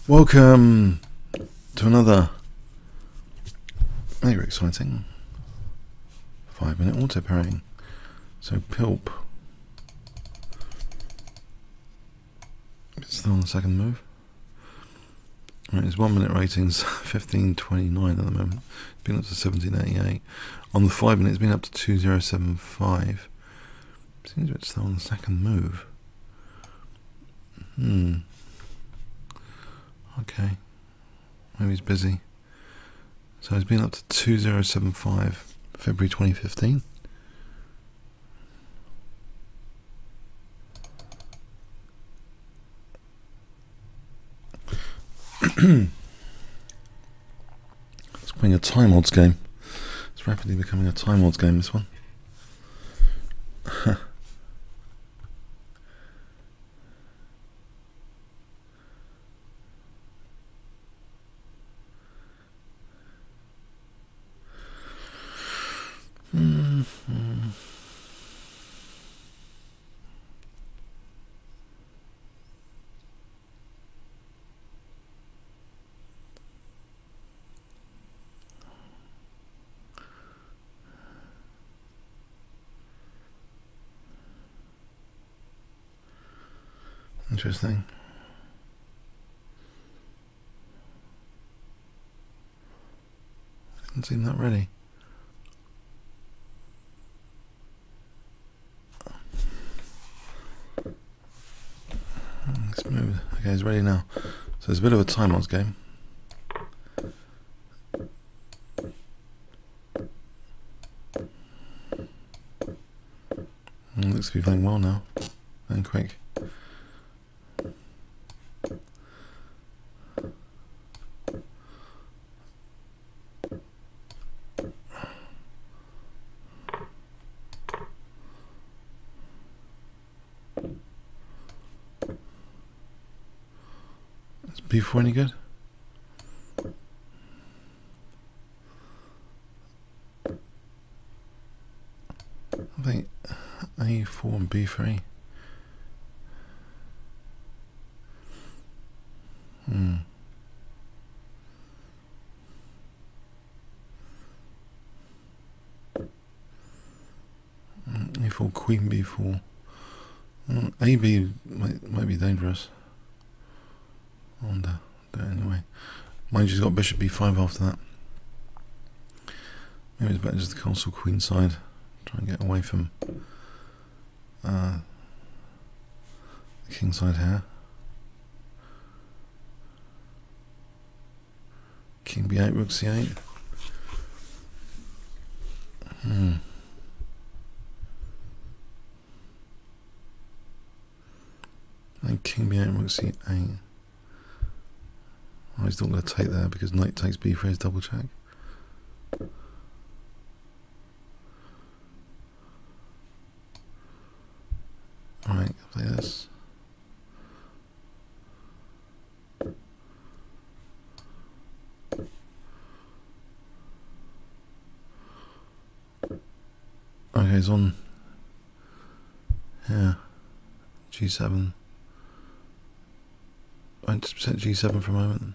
Welcome to another very exciting 5-minute auto parrying. So Pilp, still on the second move. Right, his 1 minute rating's 15.29 at the moment. It's been up to 17.88. On the 5 minute, it's been up to 2.075. Seems a bit slow on the second move. Okay, maybe he's busy. So he's been up to 2.075 February 2015. It's becoming a time odds game. It's rapidly becoming a time odds game, this one. Interesting. Doesn't seem that ready. Let's move. Okay, he's ready now. So it's a bit of a time odds game. Looks to be playing well now. And quick. Is B4 any good? I think A4 and B3. A4, Queen B4. AB might be dangerous. I wonder. Do it anyway. Mind you's got Bishop B5 after that. Maybe it's better just the Castle Queen side. Try and get away from the King side here. King B8, Rook C8. And King B8, Rook C8. Oh, he's not going to take there because Knight takes B3 is double check. Alright, play this. Okay, he's on here. G7. I just set G7 for a moment.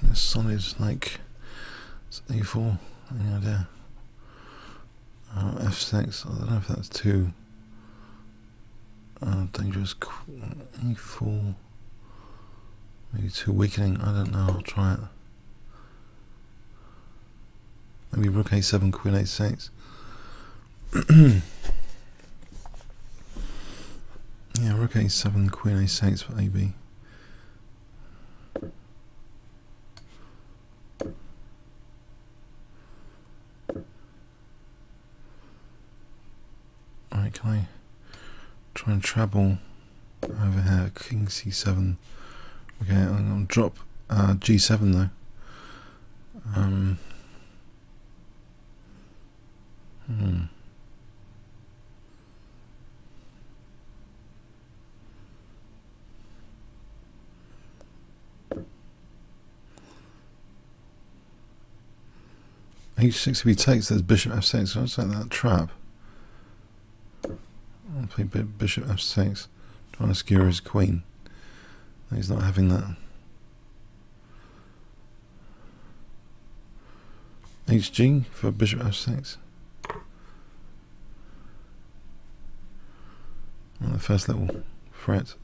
This sun is like A4, any idea? F6, I don't know if that's too dangerous. E4, maybe too weakening, I don't know, I'll try it. Maybe Rook A7, Queen A6. Yeah, Rook A7, Queen A6 for AB. Alright, can I try and treble over here? King C7. Okay, I'm going to drop G7 though. H6 if he takes, there's bishop f6. So I'll take that trap. I'll play bishop f6, trying to skewer his queen. He's not having that. HG for bishop f6. Well, the first little threat.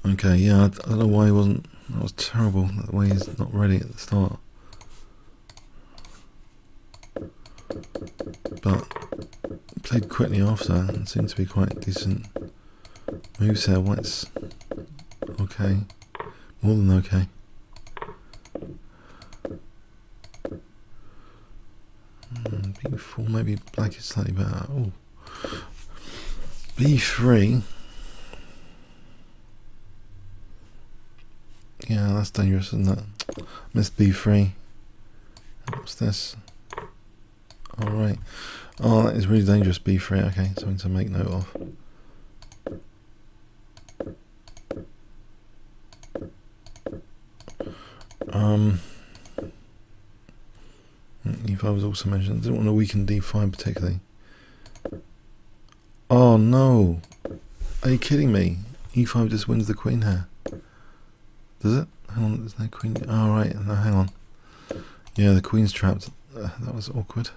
Okay, yeah, I don't know why he wasn't. That was terrible, the way he's not ready at the start. But played quickly after and seemed to be quite decent moves here. White's okay, more than okay. B4, maybe black is slightly better. Oh, B3. Yeah, that's dangerous, isn't it? Missed B3. What's this? Alright. Oh, that is really dangerous, B3. Okay, something to make note of. E5 was also mentioned. I didn't want to weaken D5 particularly. Oh no! Are you kidding me? E5 just wins the queen here. Does it? Hang on, there's no queen. Oh right, no, hang on. Yeah, the queen's trapped. That was awkward.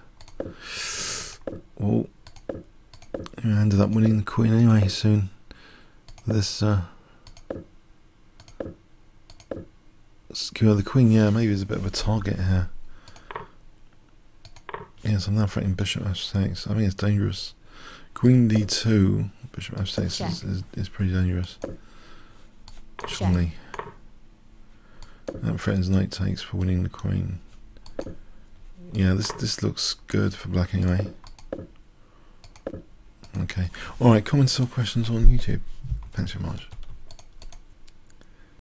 Well, I ended up winning the queen anyway soon. This skewer the queen, yeah, maybe it's a bit of a target here. Yes, I'm now threatening bishop f6. I mean, it's dangerous. Queen d2, bishop f6 is pretty dangerous. Surely. That threatens knight takes for winning the queen. Yeah, this looks good for black anyway. Okay. Alright, comments or questions on YouTube. Thanks very much.